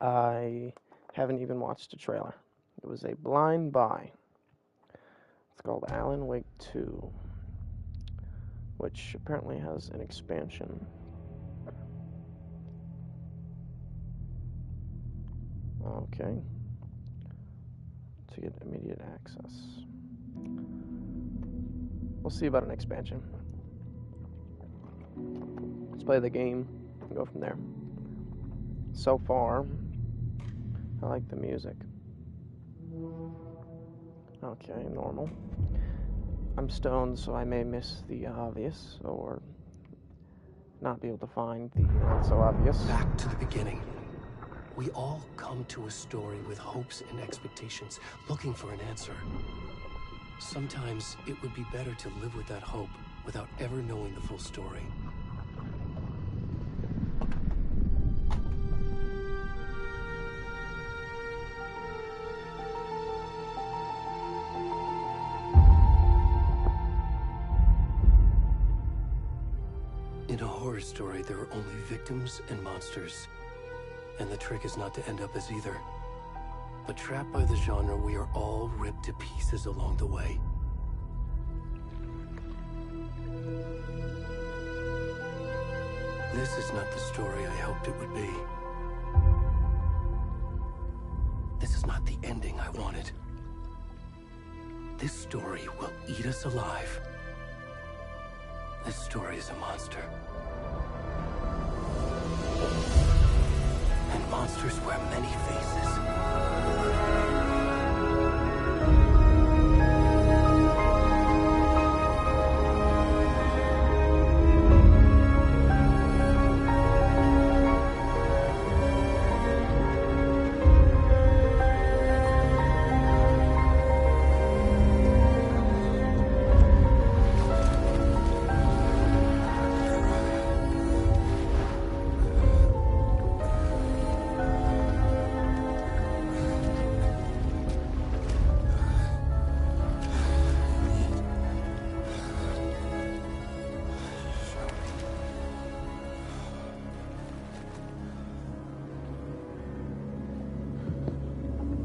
I haven't even watched a trailer. It was a blind buy. It's called Alan Wake 2, which apparently has an expansion. Okay. To get immediate access. We'll see about an expansion. Let's play the game and go from there. So far, I like the music. Okay, normal. I'm stoned, so I may miss the obvious, or not be able to find the not so obvious. Back to the beginning. We all come to a story with hopes and expectations, looking for an answer. Sometimes it would be better to live with that hope without ever knowing the full story. In a horror story, there are only victims and monsters. And the trick is not to end up as either. But trapped by the genre, we are all ripped to pieces along the way. This is not the story I hoped it would be. This is not the ending I wanted. This story will eat us alive. This story is a monster. And monsters wear many faces.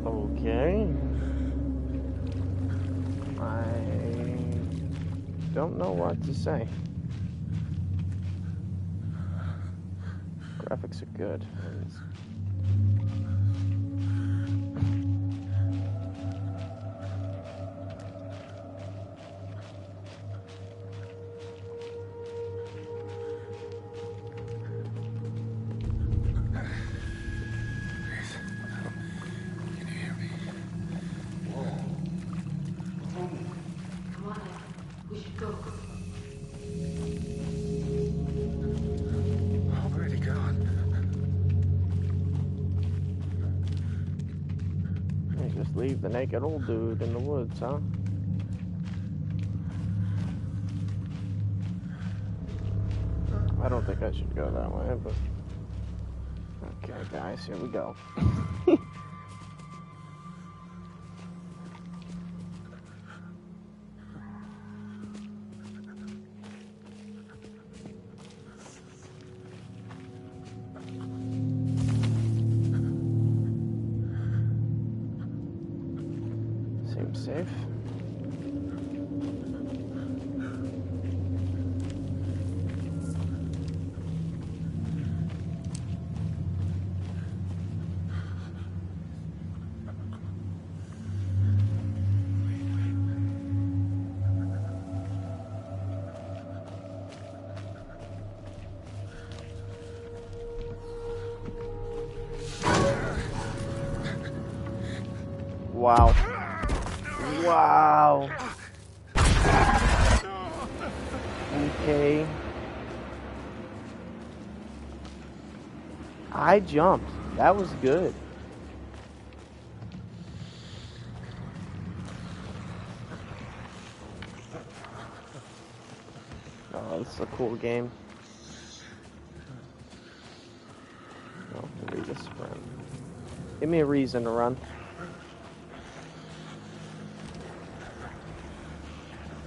Okay. I don't know what to say. Graphics are good. Just leave the naked old dude in the woods, huh? I don't think I should go that way, but... Okay, guys, here we go. Seems safe. Wow. Wow. Okay. I jumped. That was good. Oh, this is a cool game. Oh, read this friend. Give me a reason to run.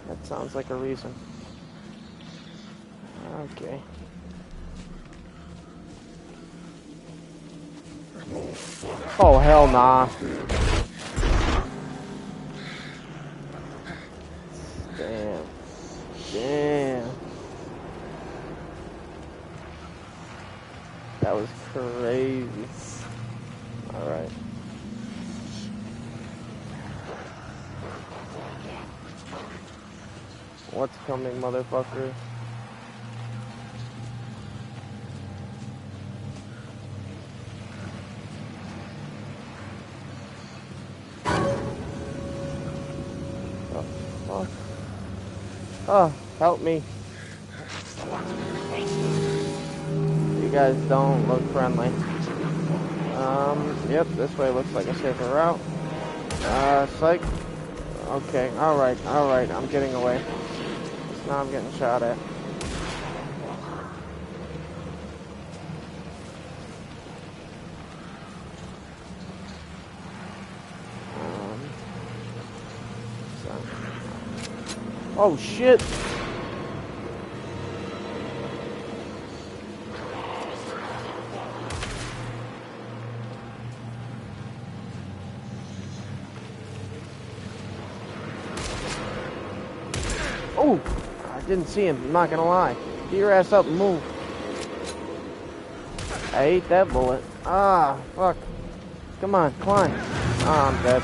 That sounds like a reason. Okay. Oh, hell nah. Damn. Damn. That was crazy. Alright. What's coming, motherfucker? Oh, fuck. Oh, help me. You guys don't look friendly. Yep, this way looks like a safer route. Psych. Okay, alright, I'm getting away. Now I'm getting shot at. Oh shit! Oh! I didn't see him, I'm not gonna lie. Get your ass up and move. I ate that bullet. Ah, fuck. Come on, climb. Ah, I'm dead.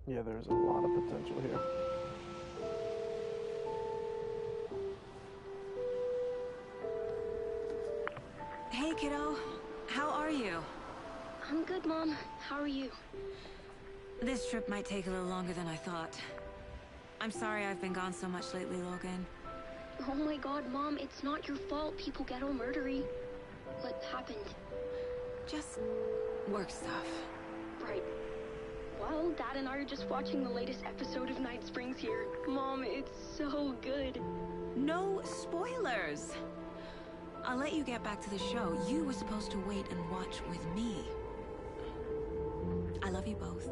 Yeah, there's a lot of potential here. Hey, kiddo. How are you? I'm good, Mom. How are you? This trip might take a little longer than I thought. I'm sorry I've been gone so much lately, Logan. Oh my god, Mom, it's not your fault people get all murdery. What happened? Just work stuff. Right. Well, Dad and I are just watching the latest episode of Night Springs here. Mom, it's so good. No spoilers! I'll let you get back to the show. You were supposed to wait and watch with me. I love you both.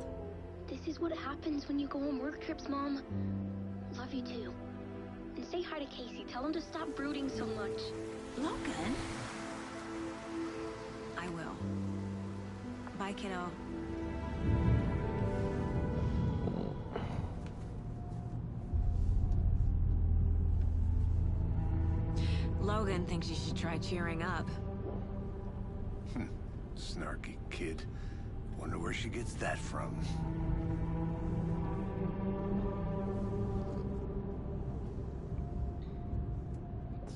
This is what happens when you go on work trips, Mom. Love you too. And say hi to Casey. Tell him to stop brooding so much. Logan? I will. Bye, kiddo. Logan thinks you should try cheering up. Snarky kid. Wonder where she gets that from.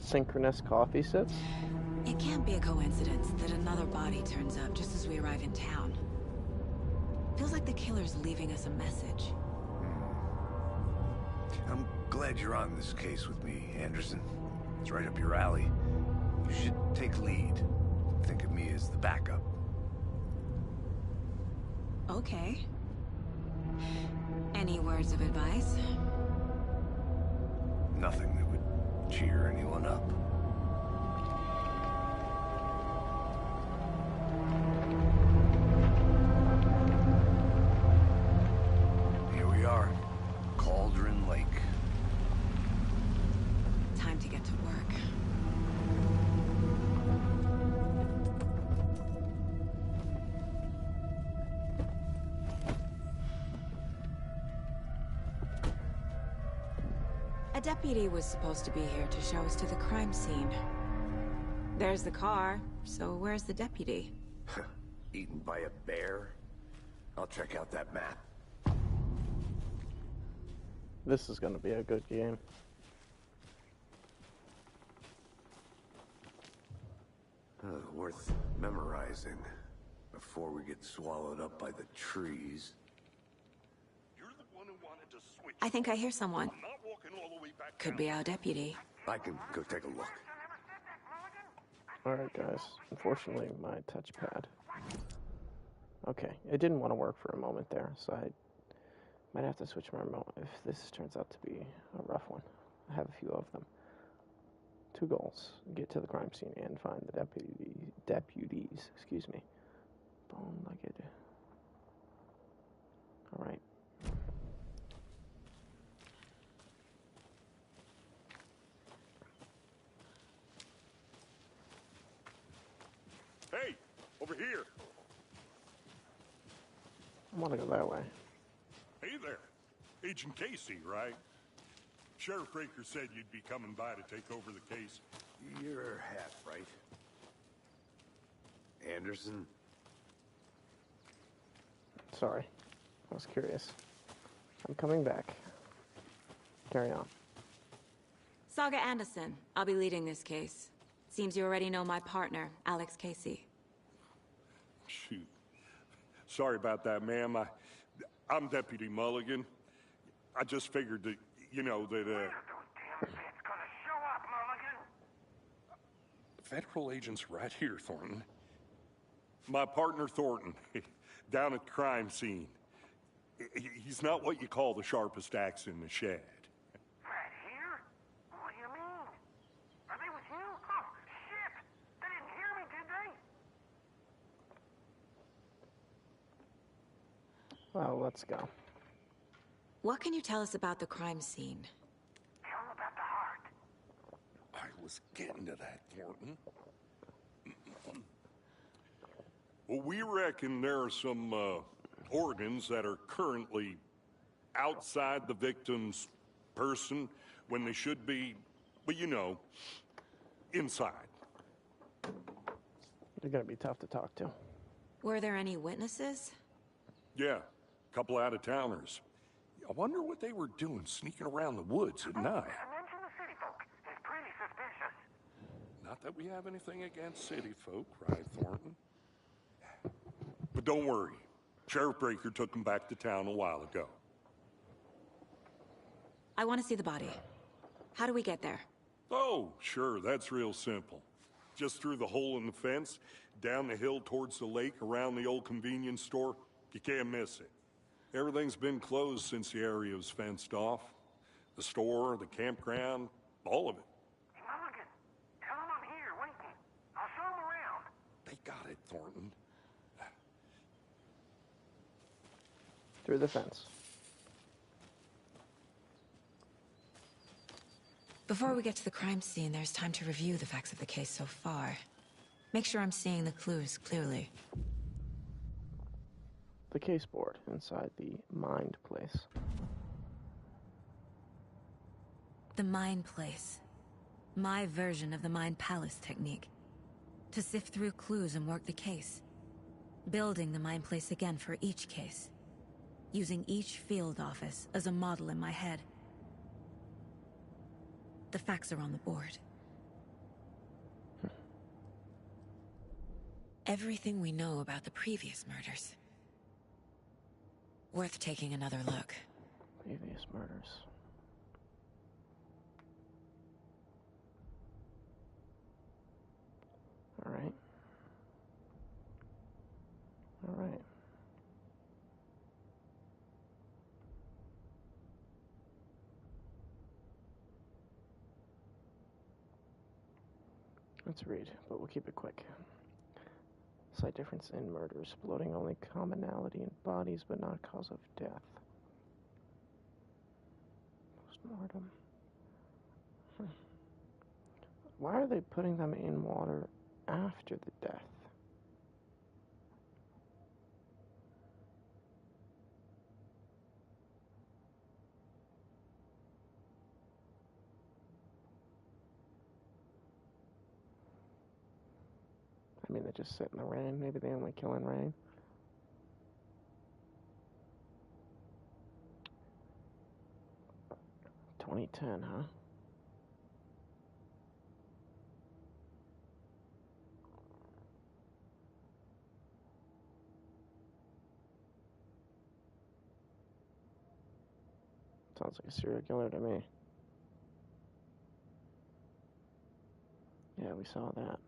Synchronous coffee sips? It can't be a coincidence that another body turns up just as we arrive in town. Feels like the killer's leaving us a message. I'm glad you're on this case with me, Anderson. It's right up your alley. You should take lead. Think of me as the backup. Okay. Any words of advice? Nothing that would cheer anyone up. Here we are. Cauldron Lake. Time to get to work. A deputy was supposed to be here to show us to the crime scene. There's the car, so where's the deputy? Eaten by a bear? I'll check out that map. This is gonna be a good game. Worth memorizing before we get swallowed up by the trees. You're the one who wanted to switch. I think I hear someone. I'm not walking all the way back Could down. be our deputy. I can go take a look. Alright guys, unfortunately my touchpad. Okay, it didn't want to work for a moment there, so I might have to switch my remote if this turns out to be a rough one. I have a few of them. 2 goals: get to the crime scene and find the deputies. Excuse me. Bone-legged. Alright. Hey, over here. I want to go that way. Hey there. Agent Casey, right? Sheriff Raker said you'd be coming by to take over the case. You're half right. Anderson? Sorry. I was curious. I'm coming back. Carry on. Saga Anderson. I'll be leading this case. Seems you already know my partner, Alex Casey. Shoot. Sorry about that, ma'am. I'm Deputy Mulligan. I just figured that, you know, that, Federal agents right here, Thornton. My partner, Thornton, down at the crime scene. He's not what you call the sharpest axe in the shed. Right here? What do you mean? Are they with you? Oh, shit! They didn't hear me, did they? Well, let's go. What can you tell us about the crime scene? Tell them about the heart. I was getting to that, Thornton. Well, we reckon there are some organs that are currently outside the victim's person when they should be, well, you know, inside. They're gonna be tough to talk to. Were there any witnesses? Yeah, a couple out-of-towners. I wonder what they were doing sneaking around the woods at night. Mention the city folk. It's pretty suspicious. Not that we have anything against city folk, right, Thornton? But don't worry. Sheriff Breaker took them back to town a while ago. I want to see the body. How do we get there? Oh, sure, that's real simple. Just through the hole in the fence, down the hill towards the lake, around the old convenience store. You can't miss it. Everything's been closed since the area was fenced off. The store, the campground, all of it. Hey, Mulligan, tell them I'm here, waiting. I'll show them around. They got it, Thornton. Through the fence. Before we get to the crime scene, there's time to review the facts of the case so far. Make sure I'm seeing the clues clearly. The case board inside the Mind Place. The Mind Place. My version of the Mind Palace technique. To sift through clues and work the case. Building the Mind Place again for each case. Using each field office as a model in my head. The facts are on the board. Everything we know about the previous murders. Worth taking another look. Previous murders. Alright. Alright. Let's read, but we'll keep it quick. Slight difference in murders. Bloating only commonality in bodies, but not cause of death. Postmortem. Why are they putting them in water after the death? I mean, they just sit in the rain. Maybe they only kill in rain. "2010, huh? Sounds like a serial killer to me. Yeah, we saw that.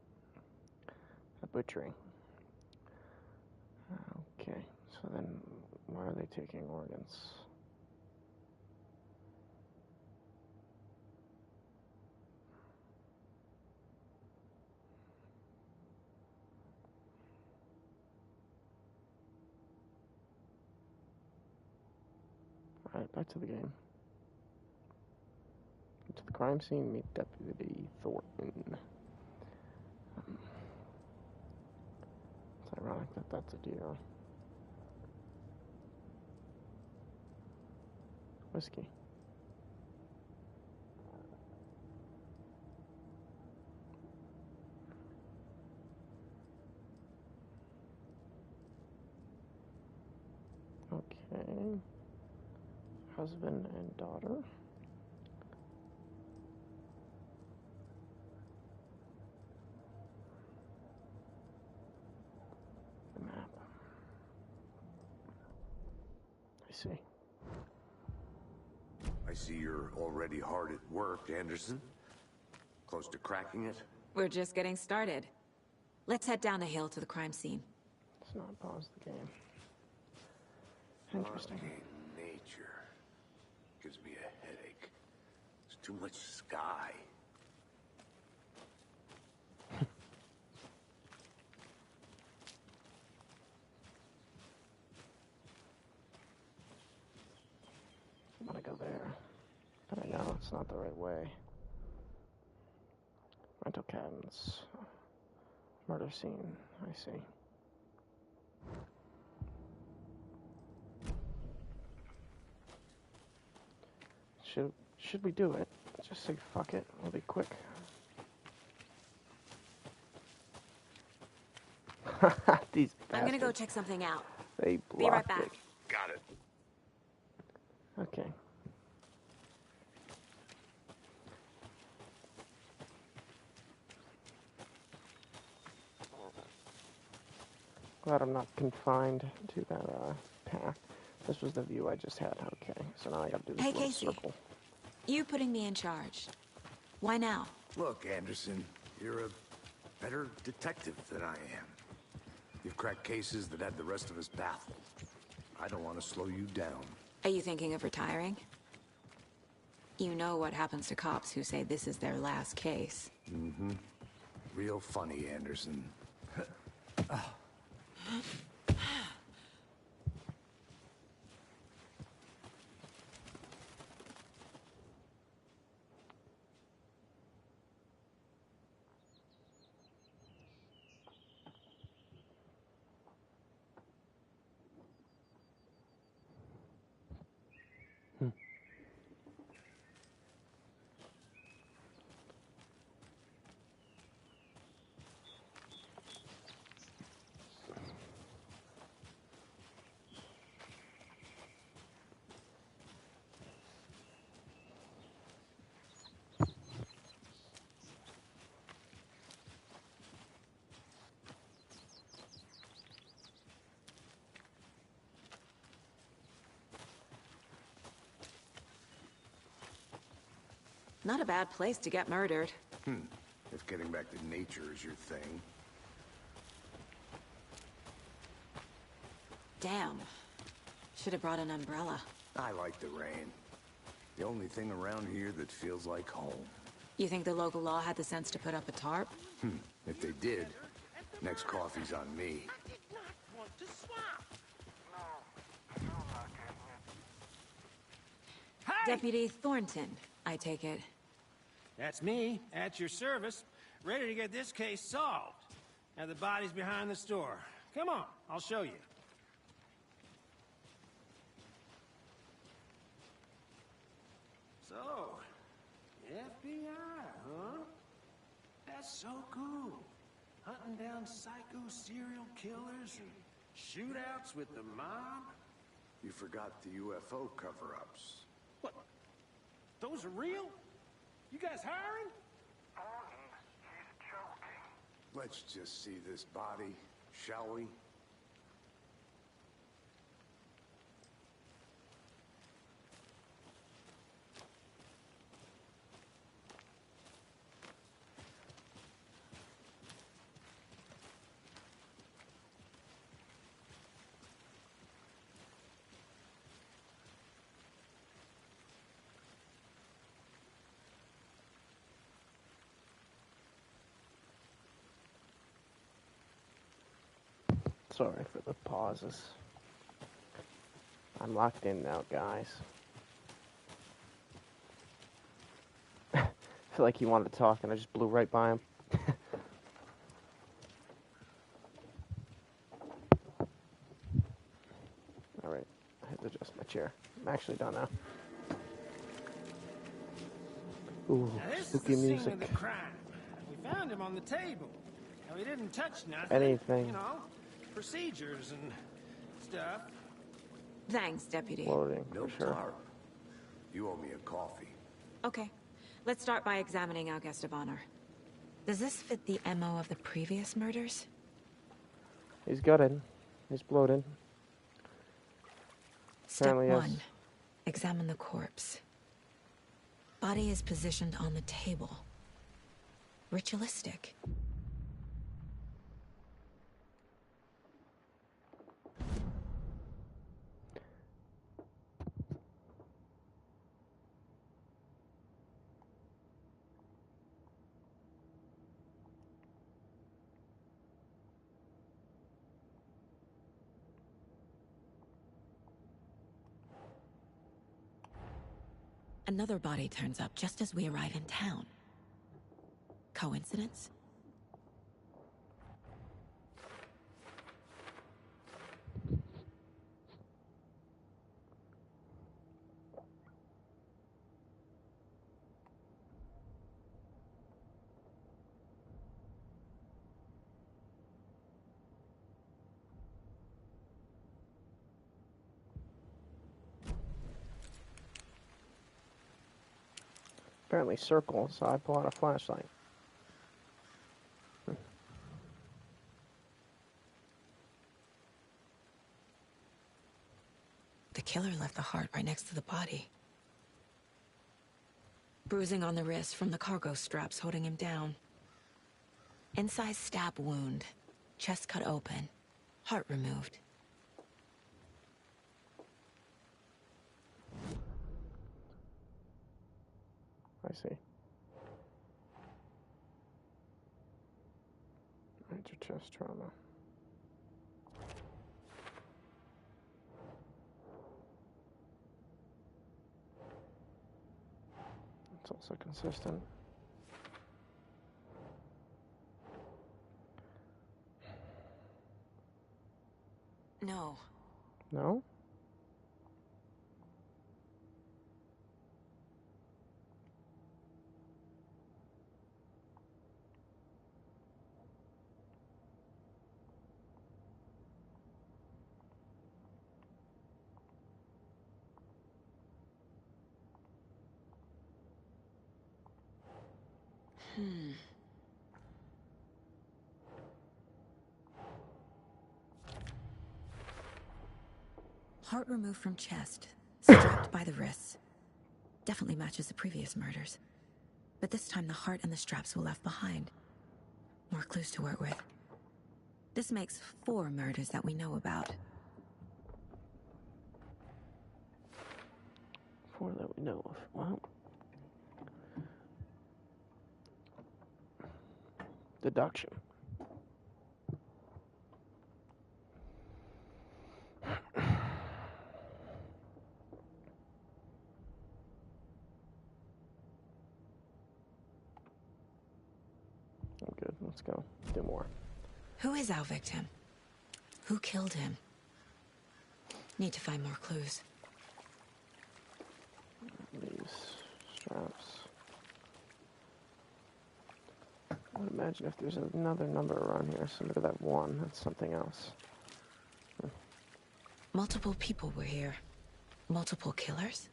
A butchering. Okay, so then why are they taking organs? Alright, back to the game. To the crime scene, meet Deputy Thornton. It's ironic that that's a deer. Whiskey. Okay. Husband and daughter. The map. I see. I see you're already hard at work, Anderson. Close to cracking it? We're just getting started. Let's head down the hill to the crime scene. Let's not pause the game. Interesting. Fucking nature. Gives me a headache. There's too much sky. I want to go there, but I know it's not the right way. Rental cabins. Murder scene. I see. Should we do it? Just say fuck it. We'll be quick. These bastards. I'm gonna go check something out. They blocked Be right back. it. Got it. Okay. Glad I'm not confined to that path. This was the view I just had. Okay, so now I gotta do this Hey, little Casey. circle. You putting me in charge. Why now? Look, Anderson, you're a better detective than I am. You've cracked cases that had the rest of us baffled. I don't want to slow you down. Are you thinking of retiring? You know what happens to cops who say this is their last case. Mm-hmm. Real funny, Anderson. Not a bad place to get murdered. If getting back to nature is your thing. Damn. Should have brought an umbrella. I like the rain. The only thing around here that feels like home. You think the local law had the sense to put up a tarp? If they did, next coffee's on me. Deputy Thornton, I take it. That's me, at your service, ready to get this case solved. Now the body's behind the store. Come on, I'll show you. So, FBI, huh? That's so cool. Hunting down psycho serial killers and shootouts with the mob. You forgot the UFO cover-ups. What? Those are real? You guys hiring? He's joking. Let's just see this body, shall we? Sorry for the pauses. I'm locked in now, guys. I feel like he wanted to talk and I just blew right by him. Alright, I had to adjust my chair. I'm actually done now. Ooh, Now this spooky is the music. scene of the crime. We found him on the table. Now he didn't touch nothing. Anything. You know, procedures and stuff. Thanks, Deputy. Loading, No for sure. tarp. You owe me a coffee. Okay, let's start by examining our guest of honor. Does this fit the MO of the previous murders? He's gutted. He's bloated. Step Apparently, yes. 1. Examine the corpse. Body is positioned on the table. Ritualistic. Another body turns up just as we arrive in town. Coincidence? Apparently circle, so I pull out a flashlight. The killer left the heart right next to the body. Bruising on the wrist from the cargo straps holding him down. Incised stab wound. Chest cut open. Heart removed. I see. Major chest trauma. It's also consistent. No. No? Heart removed from chest, strapped by the wrists. Definitely matches the previous murders. But this time the heart and the straps were left behind. More clues to work with. This makes 4 murders that we know about. 4 that we know of. Well, Deduction. Oh, good. Let's go. Do more. Who is our victim? Who killed him? Need to find more clues. These straps. I would imagine if there's another number around here, similar to that one, that's something else. Multiple people were here. Multiple killers?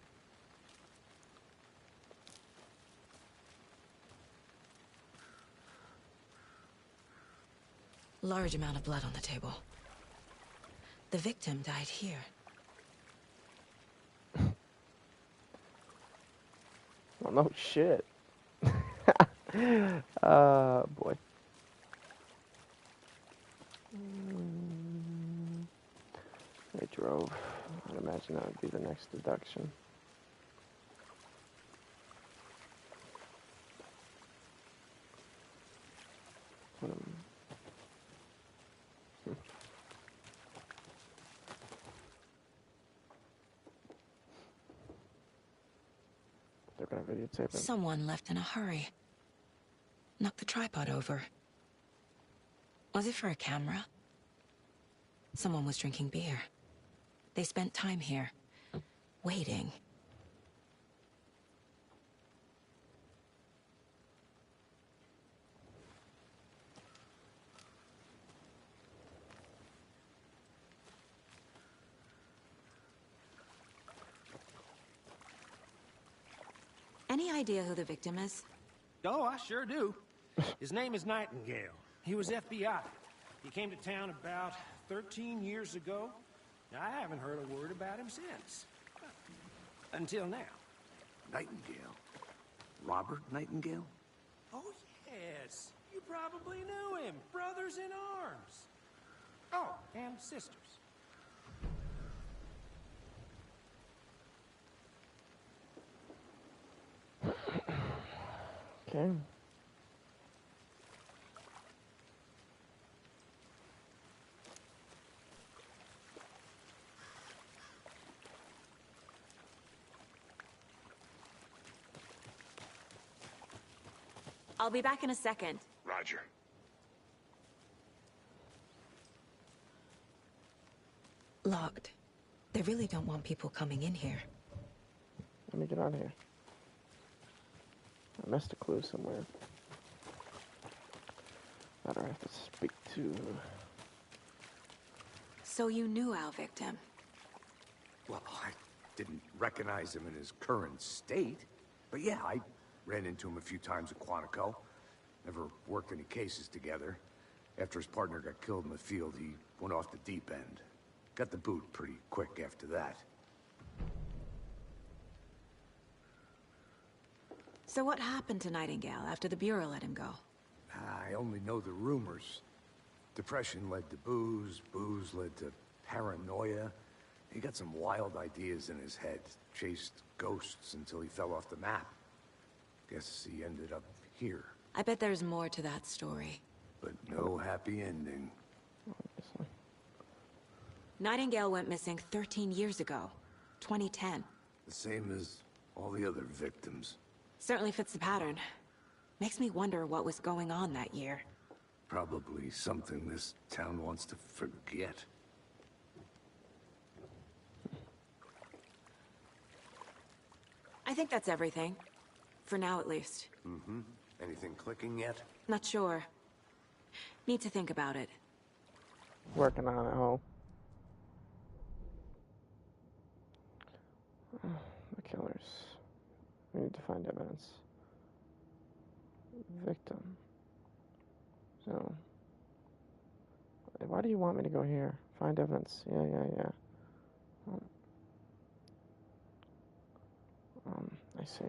Large amount of blood on the table. The victim died here. Well, no shit. Boy. They drove. I'd imagine that would be the next deduction. They're gonna videotape it. Someone left in a hurry. Knocked the tripod over. Was it for a camera? Someone was drinking beer. They spent time here, waiting. Any idea who the victim is? Oh, I sure do. His name is Nightingale. He was FBI. He came to town about 13 years ago. I haven't heard a word about him since. Until now. Nightingale? Robert Nightingale? Oh, yes. You probably knew him. Brothers in arms. Oh, and sisters. Okay. I'll be back in a second. Roger. Locked. They really don't want people coming in here. Let me get out of here. I missed a clue somewhere. That I have to speak to. So you knew our victim? Well, I didn't recognize him in his current state. But yeah, I ran into him a few times at Quantico. Never worked any cases together. After his partner got killed in the field, he went off the deep end. Got the boot pretty quick after that. So what happened to Nightingale after the Bureau let him go? I only know the rumors. Depression led to booze, booze led to paranoia. He got some wild ideas in his head, chased ghosts until he fell off the map. Guess he ended up here. I bet there's more to that story. But no happy ending. Obviously. Nightingale went missing 13 years ago. 2010. The same as all the other victims. Certainly fits the pattern. Makes me wonder what was going on that year. Probably something this town wants to forget. I think that's everything. For now, at least. Mm-hmm. Anything clicking yet? Not sure. Need to think about it. Working on it, Ho. The killers. We need to find evidence. Victim. So. Why do you want me to go here? Find evidence. Yeah. I see.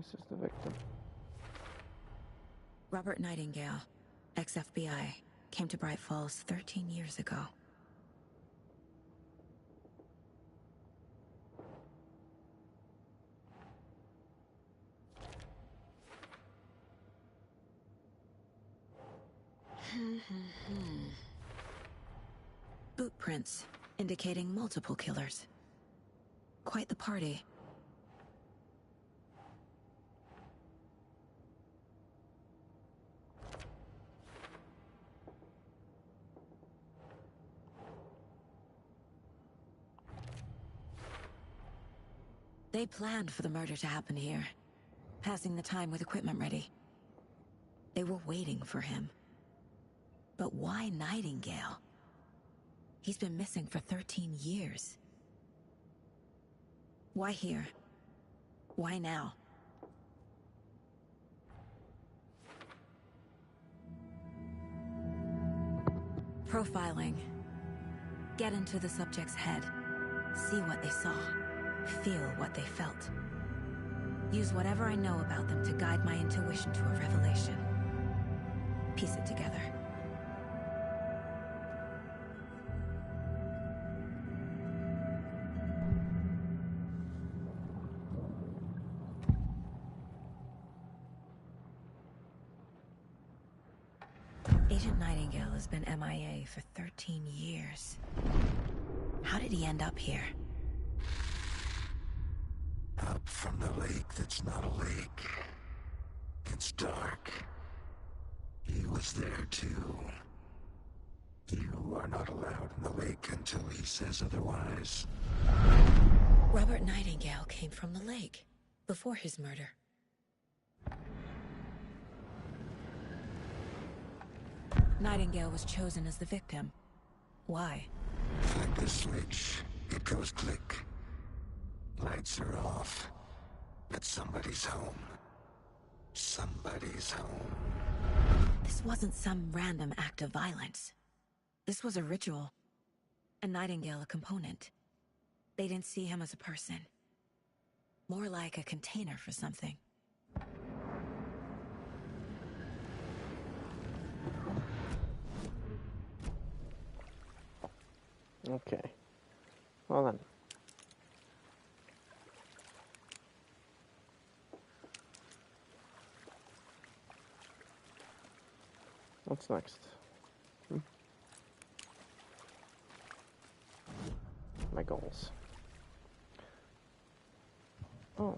This is the victim. Robert Nightingale, ex-FBI, came to Bright Falls 13 years ago. Boot prints indicating multiple killers. Quite the party. They planned for the murder to happen here, passing the time with equipment ready. They were waiting for him. But why Nightingale? He's been missing for 13 years. Why here? Why now? Profiling. Get into the subject's head. See what they saw. Feel what they felt. Use whatever I know about them to guide my intuition to a revelation. Piece it together. Agent Nightingale has been MIA for 13 years. How did he end up here? Up from the lake that's not a lake. It's dark. He was there too. You are not allowed in the lake until he says otherwise. Robert Nightingale came from the lake, before his murder. Nightingale was chosen as the victim. Why? Flip the switch. It goes click. Lights are off. But somebody's home. Somebody's home. This wasn't some random act of violence. This was a ritual. And Nightingale a component. They didn't see him as a person. More like a container for something. Okay. Well then. What's next? My goals. Oh.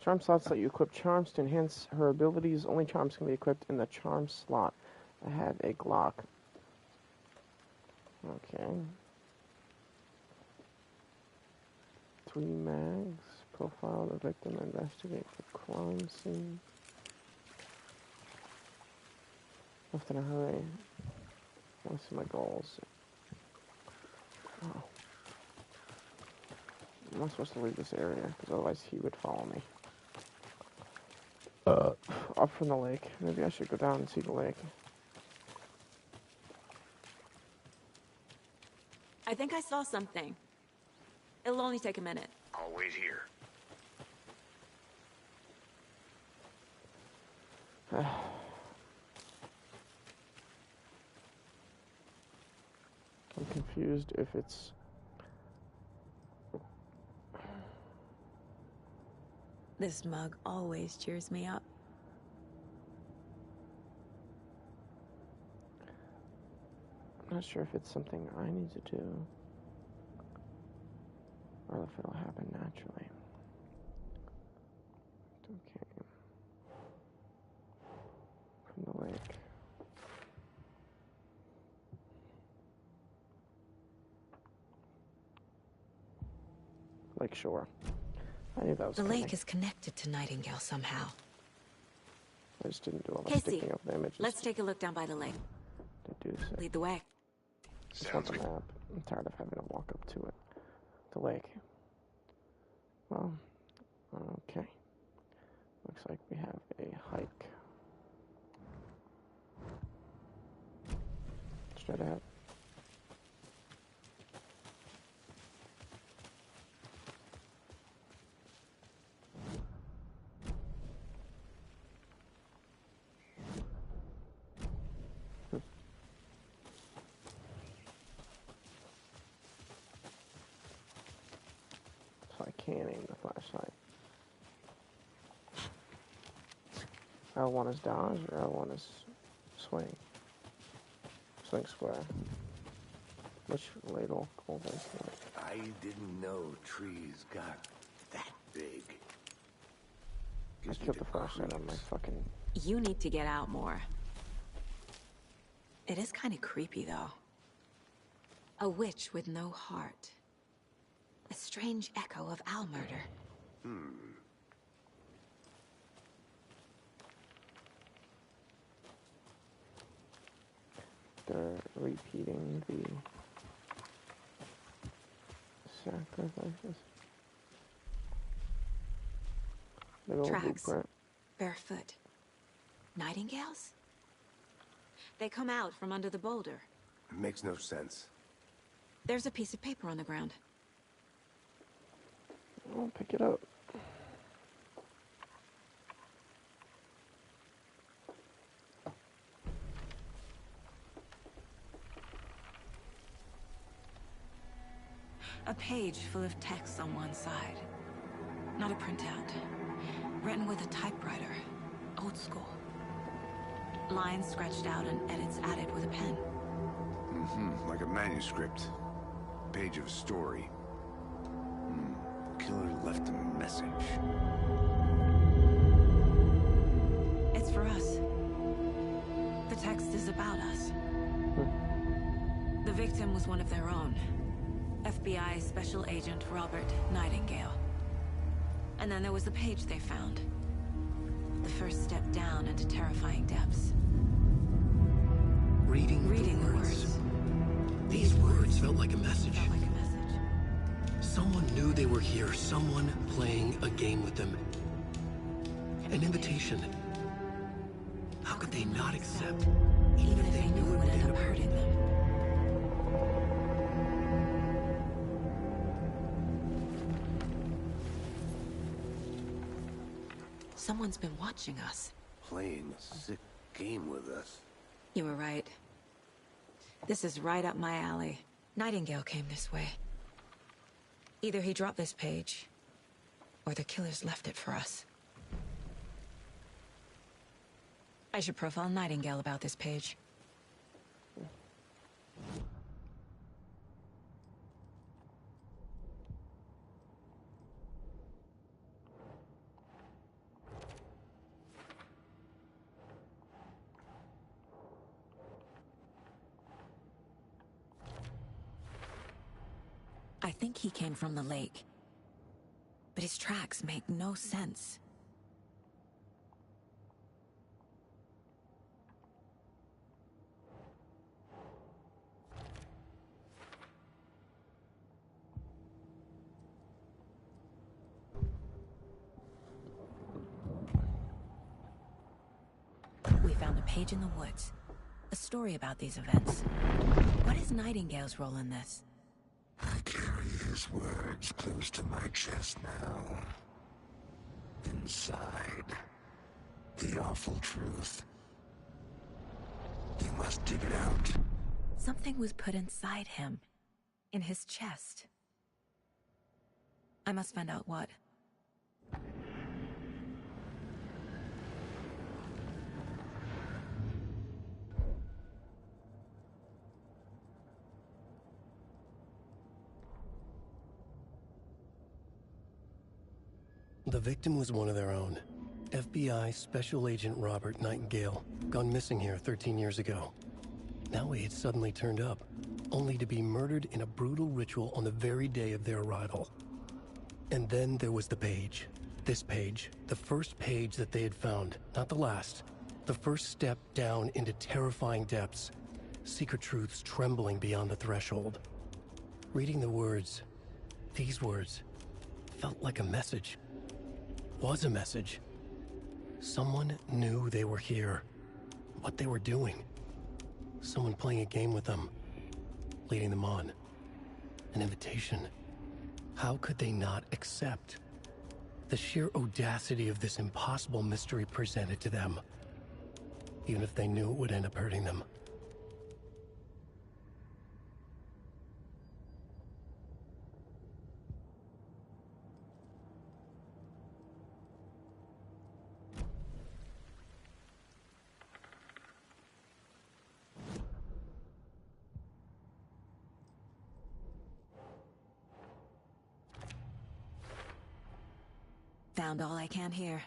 Charm slots let you equip charms to enhance her abilities. Only charms can be equipped in the charm slot. I have a Glock. Okay. 3 mags. Profile the victim. Investigate the crime scene. Left in a hurry. I want to see my goals. Oh. I'm not supposed to leave this area, because otherwise he would follow me. Up from the lake. Maybe I should go down and see the lake. I think I saw something. It'll only take a minute. I'll wait here. I'm confused if it's... This mug always cheers me up. I'm not sure if it's something I need to do, or if it'll happen naturally. Okay. From the lake. Lake Shore. I knew that was The coming. lake is connected to Nightingale somehow. I just didn't do all the Casey, sticking of the images. let's take a look down by the lake. to do so. Lead the way. Just want the map. I'm tired of having to walk up to it. The lake. Well, okay. Looks like we have a hike. Straight ahead. I can't aim the flashlight. L1 is dodge, or L1 is swing. Swing square. Which ladle gold is it? I didn't know trees got that big. I killed the flashlight on my fucking... You need to get out more. It is kind of creepy, though. A witch with no heart. A strange echo of owl murder. They're repeating the sacrifices. Big old Tracks. blueprint. Barefoot. Nightingales? They come out from under the boulder. It makes no sense. There's a piece of paper on the ground. I'll pick it up. A page full of text on one side. Not a printout. Written with a typewriter. Old school. Lines scratched out and edits added with a pen. Like a manuscript. Page of a story. Killer left a message. It's for us. The text is about us. The victim was one of their own. FBI Special Agent Robert Nightingale. And then there was the page they found. The first step down into terrifying depths. Reading the words. These words felt like a message. Someone knew they were here. Someone playing a game with them. An invitation. How could they not accept, even if they knew it would end up hurting them? Someone's been watching us. Playing a sick game with us. You were right. This is right up my alley. Nightingale came this way. Either he dropped this page, or the killers left it for us. I should profile Nightingale about this page. I think he came from the lake. But his tracks make no sense. We found a page in the woods. A story about these events. What is Nightingale's role in this? I carry his words close to my chest now. Inside, the awful truth. You must dig it out. Something was put inside him. In his chest. I must find out what. The victim was one of their own. FBI Special Agent Robert Nightingale, gone missing here 13 years ago. Now he had suddenly turned up, only to be murdered in a brutal ritual on the very day of their arrival. And then there was the page. This page, the first page that they had found, not the last. The first step down into terrifying depths. Secret truths trembling beyond the threshold. Reading the words, these words, felt like a message. Was a message. Someone knew they were here. What they were doing. Someone playing a game with them. Leading them on. An invitation. How could they not accept? The sheer audacity of this impossible mystery presented to them. Even if they knew it would end up hurting them. found all I can here.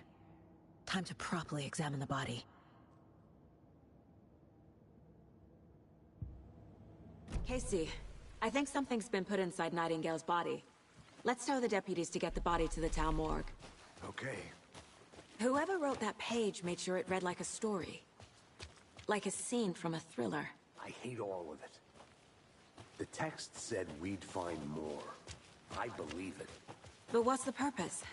Time to properly examine the body. Casey, I think something's been put inside Nightingale's body. Let's tell the deputies to get the body to the town morgue. Okay. Whoever wrote that page made sure it read like a story. Like a scene from a thriller. I hate all of it. The text said we'd find more. I believe it. But what's the purpose?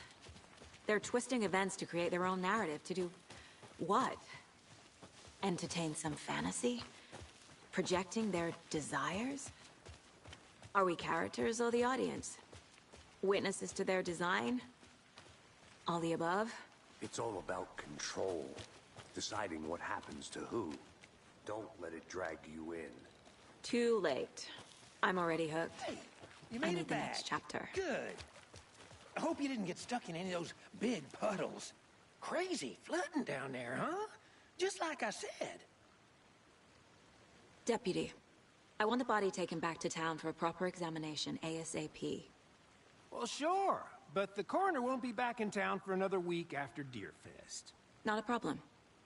They're twisting events to create their own narrative. To do what? Entertain some fantasy? Projecting their desires? Are we characters or the audience? Witnesses to their design? All the above? It's all about control. Deciding what happens to who. Don't let it drag you in. Too late. I'm already hooked. Hey, you I made need it the back. next chapter. Good. I hope you didn't get stuck in any of those big puddles. Crazy flooding down there, huh? Just like I said. Deputy, I want the body taken back to town for a proper examination ASAP. Well, sure. But the coroner won't be back in town for another week after Deerfest. Not a problem.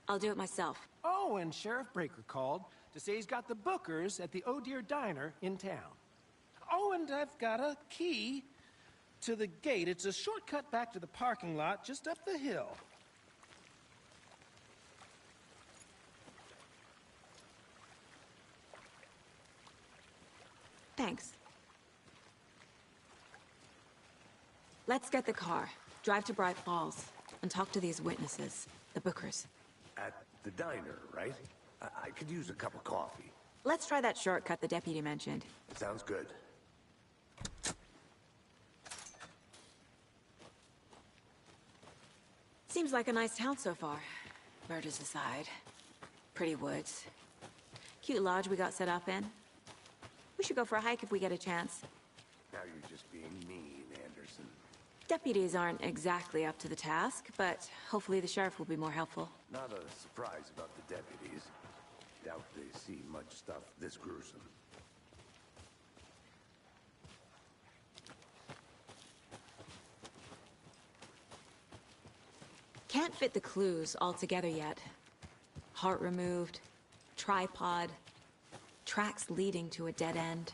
I'll do it myself. Oh, and Sheriff Breaker called to say he's got the Bookers at the Oh Deer Diner in town. Oh, and I've got a key to the gate. It's a shortcut back to the parking lot just up the hill. Thanks. Let's get the car, drive to Bright Falls, and talk to these witnesses, the Bookers. At the diner, right? I could use a cup of coffee. Let's try that shortcut the deputy mentioned. Sounds good. Seems like a nice town so far. Murders aside. Pretty woods. Cute lodge we got set up in. We should go for a hike if we get a chance. Now you're just being mean, Anderson. Deputies aren't exactly up to the task, but hopefully the sheriff will be more helpful. Not a surprise about the deputies. Doubt they see much stuff this gruesome. Can't fit the clues all together yet. Heart removed, tripod, tracks leading to a dead end.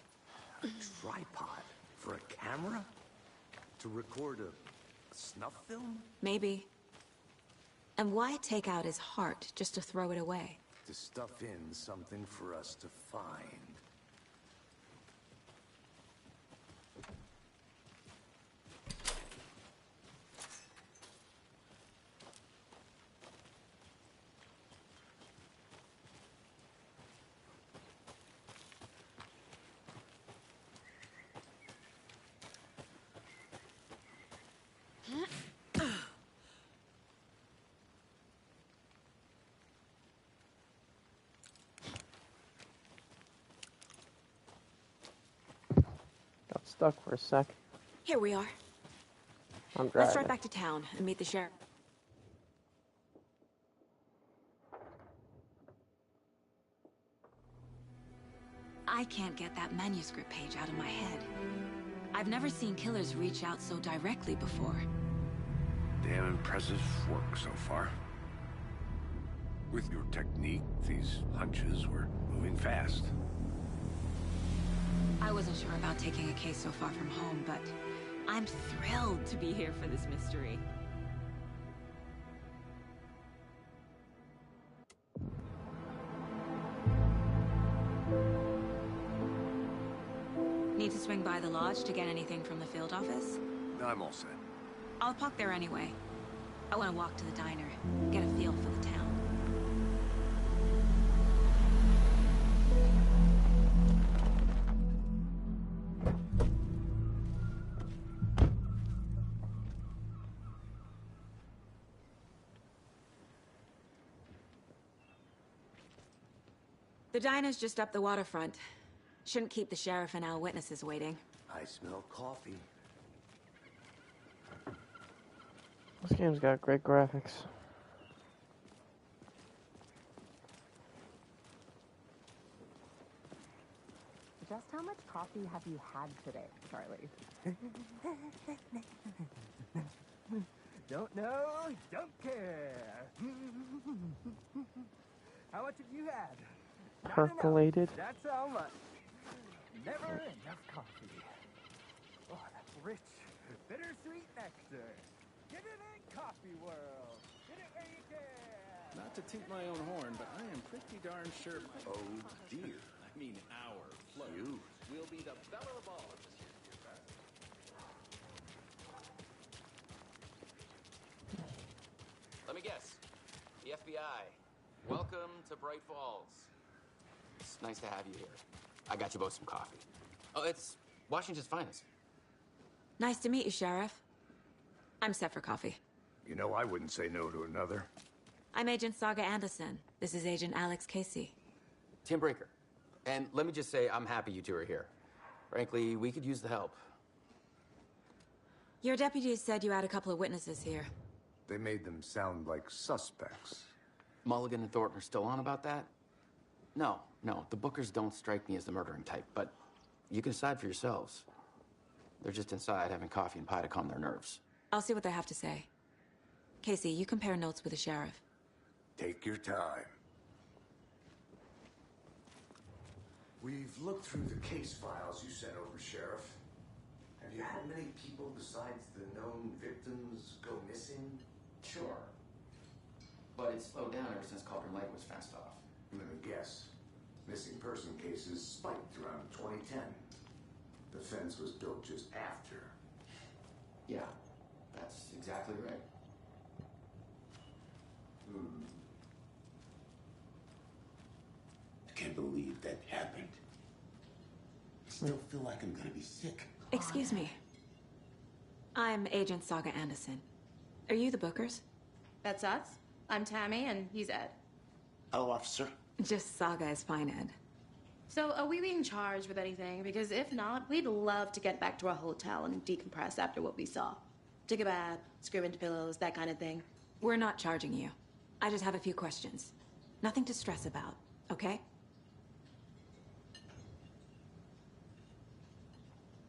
A tripod? For a camera? To record a snuff film? Maybe. And why take out his heart just to throw it away? To stuff in something for us to find. Got stuck for a sec. Here we are. I'm Let's driving. drive back to town and meet the sheriff. I can't get that manuscript page out of my head. I've never seen killers reach out so directly before. Damn impressive work so far. With your technique, these hunches were moving fast. I wasn't sure about taking a case so far from home, but I'm thrilled to be here for this mystery. Need to swing by the lodge to get anything from the field office? I'm all set. I'll park there anyway. I want to walk to the diner, get a feel for the town. The diner's just up the waterfront. Shouldn't keep the sheriff and our witnesses waiting. I smell coffee. This game's got great graphics. Just how much coffee have you had today, Charlie? Don't know, don't care. How much have you had? Not Percolated. enough. That's how much. Never enough coffee. Oh, that's rich, bittersweet nectar. Get it in Coffee World. Get it where you can. Not to toot my own horn, but I am pretty darn sure. Oh dear. I mean, our float will be the belle of the ball at this year's Beer Fest. Let me guess. The FBI. Welcome to Bright Falls. It's nice to have you here. I got you both some coffee. Oh, it's Washington's finest. Nice to meet you, Sheriff. I'm set for coffee. You know, I wouldn't say no to another. I'm Agent Saga Anderson. This is Agent Alex Casey. Tim Brinker. And let me just say, I'm happy you two are here. Frankly, we could use the help. Your deputies said you had a couple of witnesses here. They made them sound like suspects. Mulligan and Thornton are still on about that? No, the Bookers don't strike me as the murdering type, but you can decide for yourselves. They're just inside having coffee and pie to calm their nerves. I'll see what they have to say. Casey, you compare notes with the sheriff. Take your time. We've looked through the case files you sent over, Sheriff. Have you had many people besides the known victims go missing? Sure. But it's slowed down ever since Cauldron Lake was fenced off. Let me guess. Missing person cases spiked around 2010. The fence was built just after. Yeah, that's exactly right. I can't believe that happened. I still feel like I'm gonna be sick. Excuse me. I'm Agent Saga Anderson. Are you the Bookers? That's us. I'm Tammy, and he's Ed. Hello, officer. Just Saga is fine, Ed. So, are we being charged with anything? Because if not, we'd love to get back to our hotel and decompress after what we saw. Take a bath, scream into pillows, that kind of thing. We're not charging you. I just have a few questions. Nothing to stress about, okay?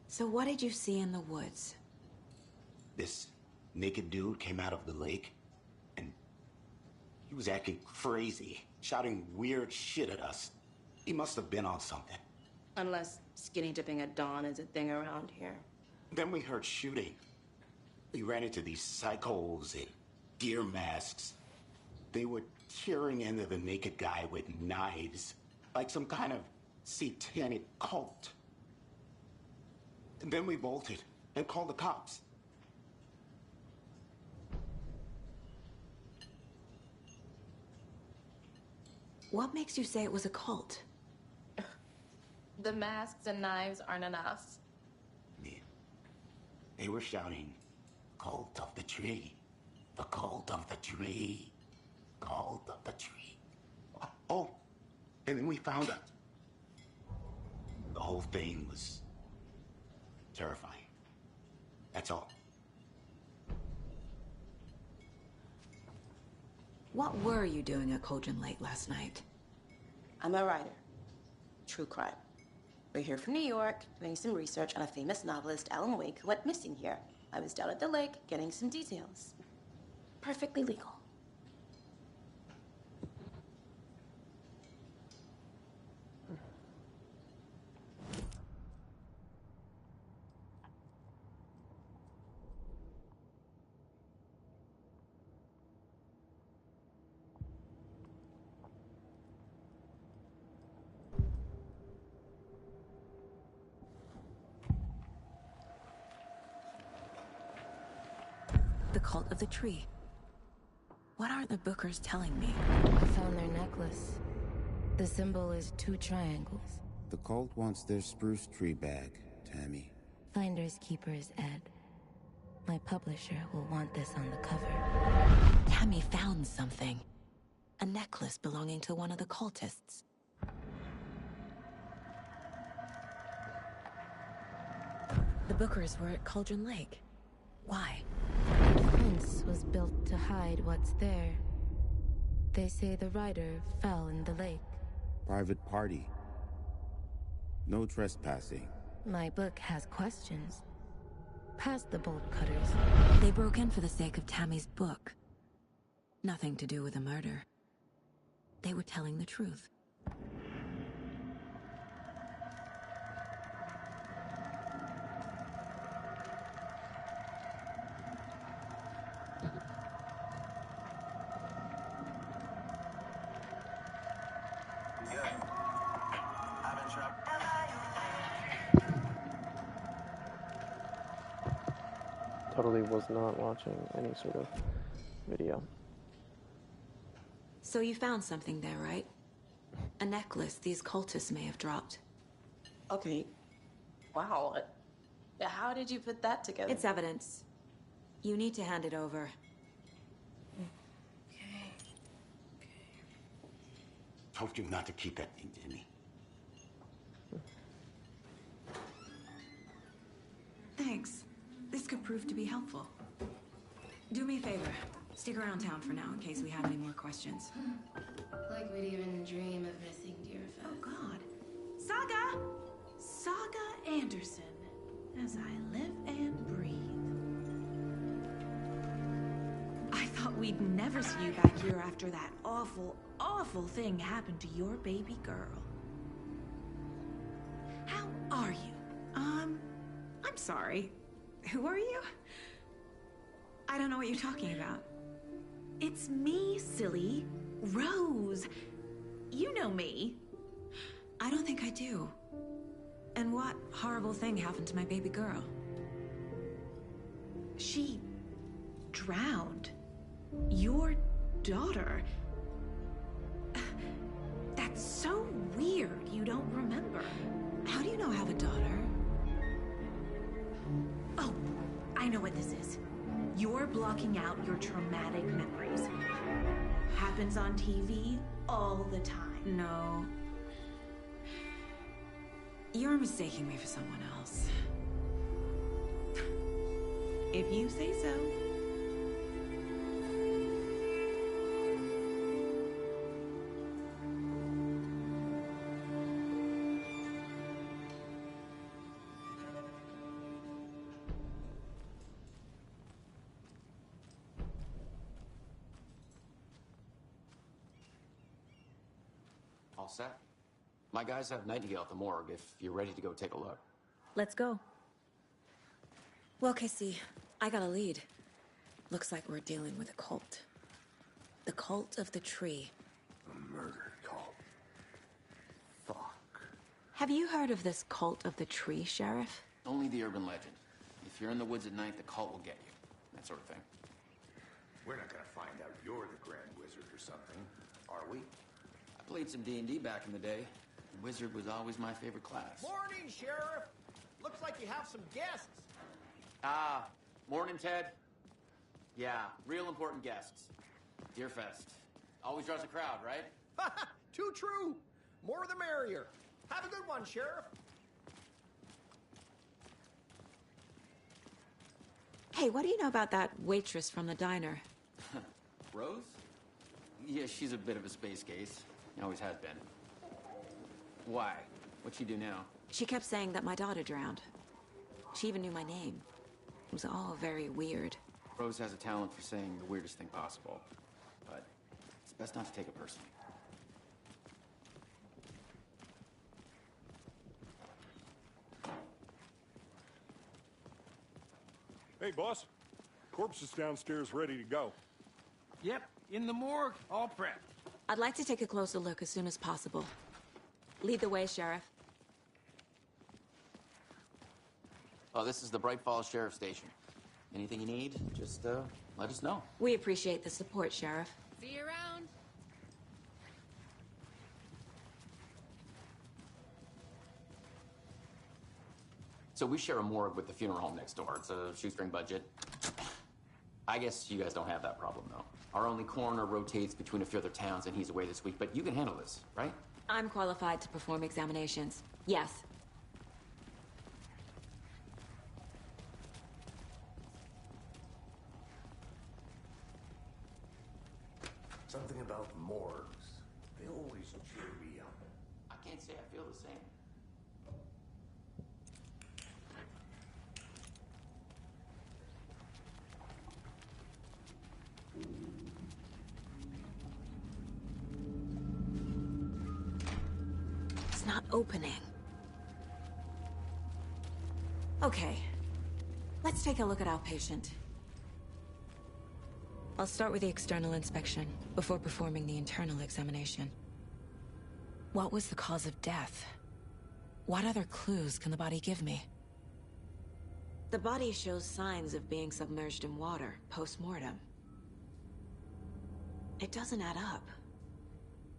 So what did you see in the woods? This naked dude came out of the lake, and he was acting crazy, shouting weird shit at us. He must have been on something. Unless skinny dipping at dawn is a thing around here. Then we heard shooting. We ran into these psychos in gear masks. They were tearing into the naked guy with knives, like some kind of satanic cult. And then we bolted and called the cops. What makes you say it was a cult? The masks and knives aren't enough. Yeah. They were shouting, "Cult of the tree, the cult of the tree, cult of the tree." Oh, and then we found out. The whole thing was terrifying. That's all. What were you doing at Cauldron Lake last night? I'm a writer. True crime. We're here from New York, doing some research on a famous novelist, Alan Wake, who went missing here. I was down at the lake, getting some details. Perfectly legal. The cult of the tree. What are the Bookers telling me? I found their necklace. The symbol is 2 triangles. The cult wants their spruce tree back, Tammy. Finders keepers, Ed. My publisher will want this on the cover. Tammy found something. A necklace belonging to one of the cultists. The Bookers were at Cauldron Lake. Why? The fence was built to hide what's there. They say the writer fell in the lake. Private party. No trespassing. My book has questions. past the bolt cutters. They broke in for the sake of Tammy's book. Nothing to do with a murder. They were telling the truth. Totally was not watching any sort of video. So you found something there, right? A necklace these cultists may have dropped. Okay. Wow. How did you put that together? It's evidence. You need to hand it over. Told you not to keep that thing, Timmy. Thanks. This could prove to be helpful. Do me a favor. Stick around town for now in case we have any more questions. Like we'd even dream of missing Deerfest. Oh, God. Saga Anderson. As I live and breathe. I thought we'd never see you back here after that awful, awful thing happened to your baby girl. How are you? I'm sorry. Who are you? I don't know what you're talking about. It's me, silly. Rose. You know me. I don't think I do. And what horrible thing happened to my baby girl? She drowned. Your daughter. That's so weird you don't remember. How do you know I have a daughter? Oh, I know what this is. You're blocking out your traumatic memories. Happens on TV all the time. No. You're mistaking me for someone else. If you say so. All set? My guys have Nightingale at the morgue if you're ready to go take a look. Let's go. Well, Casey, I got a lead. Looks like we're dealing with a cult. The Cult of the Tree. A murder cult. Fuck. Have you heard of this Cult of the Tree, Sheriff? Only the urban legend. If you're in the woods at night, the cult will get you. That sort of thing. We're not gonna find out you're the Grand Wizard or something, are we? I played some D&D back in the day. Wizard was always my favorite class. Morning, Sheriff. Looks like you have some guests. Morning, Ted. Yeah, real important guests. Deerfest. Always draws a crowd, right? Too true. More the merrier. Have a good one, Sheriff. Hey, what do you know about that waitress from the diner? Rose? Yeah, she's a bit of a space case. Always has been. Why? What'd she do now? She kept saying that my daughter drowned. She even knew my name. It was all very weird. Rose has a talent for saying the weirdest thing possible. But it's best not to take it personally. Hey, boss. Corpse is downstairs ready to go. Yep, in the morgue, all prepped. I'd like to take a closer look as soon as possible. Lead the way, Sheriff. Oh, this is the Bright Falls Sheriff Station. Anything you need, just let us know. We appreciate the support, Sheriff. See you around. So we share a morgue with the funeral home next door. It's a shoestring budget. I guess you guys don't have that problem, though. Our only coroner rotates between a few other towns, and he's away this week, but you can handle this, right? I'm qualified to perform examinations. Yes. Something about morgues. They always cheer me up. I can't say I feel the same. opening. Okay. Let's take a look at our patient. I'll start with the external inspection, before performing the internal examination. What was the cause of death? What other clues can the body give me? The body shows signs of being submerged in water, post-mortem. It doesn't add up.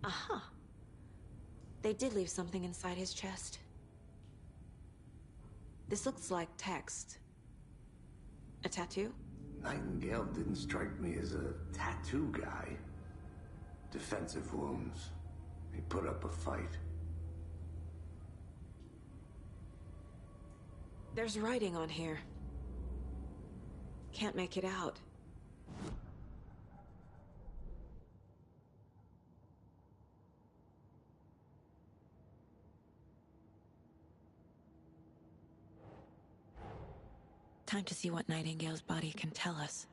Uh-huh. They did leave something inside his chest. This looks like text. A tattoo? Nightingale didn't strike me as a tattoo guy. Defensive wounds. He put up a fight. There's writing on here. Can't make it out. Time to see what Nightingale's body can tell us.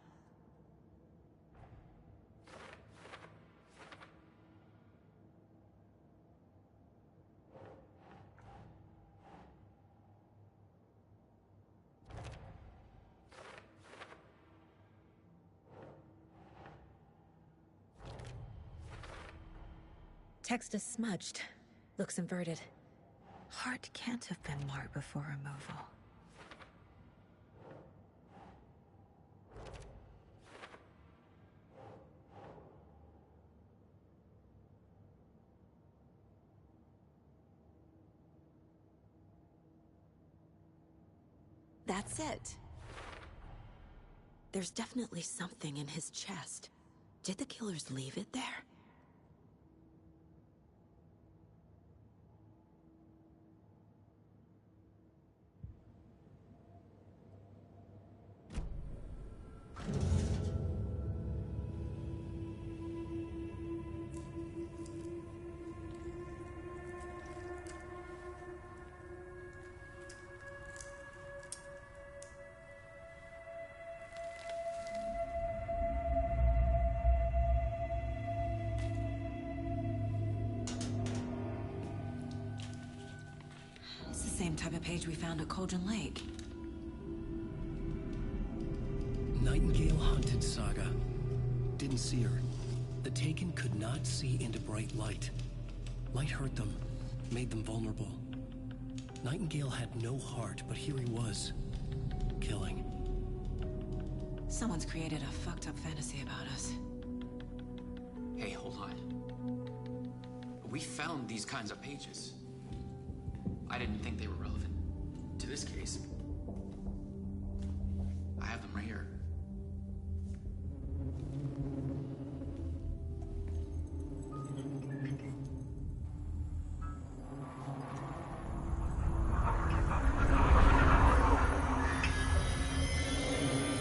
Text is smudged. Looks inverted. Heart can't have been marked before removal. That's it. There's definitely something in his chest. Did the killers leave it there? Same type of page we found at Cauldron Lake. Nightingale hunted Saga. Didn't see her. The Taken could not see into bright light. Light hurt them, made them vulnerable. Nightingale had no heart, but here he was, killing. Someone's created a fucked up fantasy about us. Hey, hold on. We found these kinds of pages. I didn't think they were relevant to this case. I have them right here.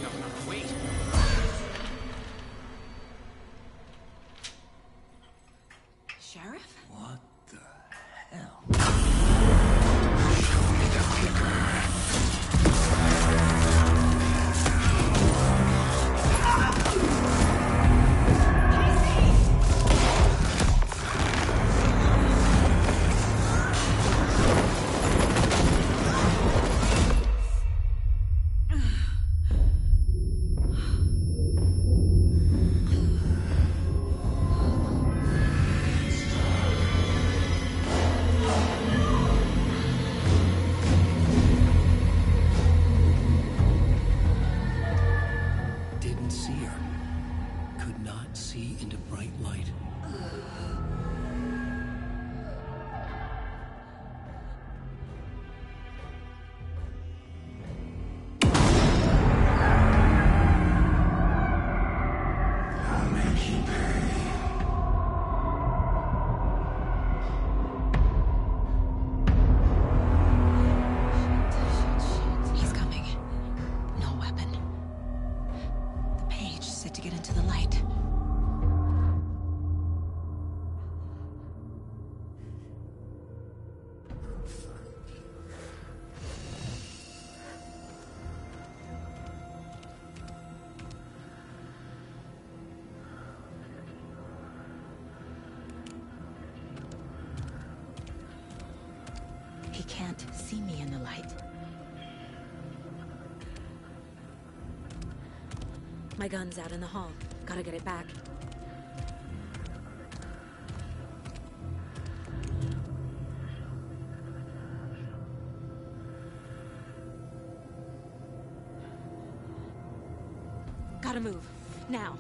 No, wait. Sheriff? What the hell? Didn't see her. Could not see into bright light. I'll make you pay. He's coming. No weapon. The page said to get into the light. can't see me in the light. My gun's out in the hall. Gotta get it back. Gotta move. Now.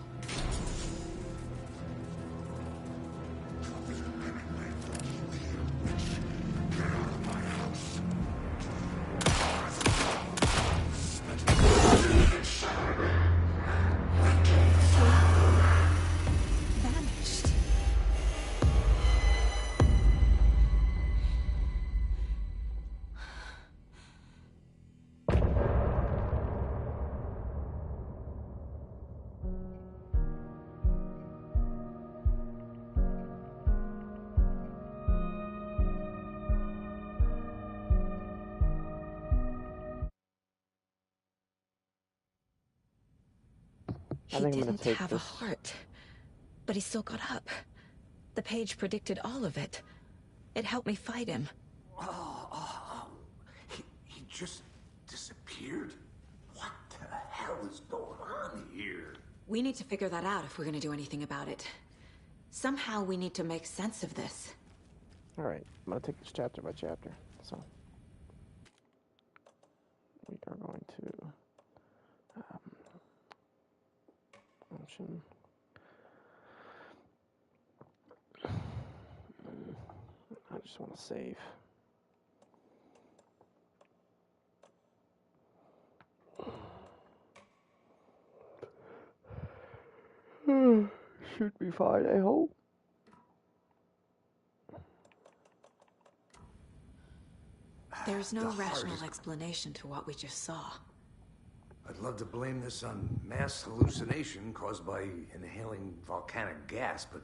Vanished. I think I'm gonna He didn't take have this. a heart, but he still got up. The page predicted all of it. It helped me fight him. He just disappeared? What the hell is going on here? We need to figure that out if we're gonna do anything about it. Somehow we need to make sense of this. Alright, I'm gonna take this chapter by chapter. So, we are going to option. I just want to save. Should be fine, I hope. There's no The heart rational is- explanation to what we just saw. I'd love to blame this on mass hallucination caused by inhaling volcanic gas, but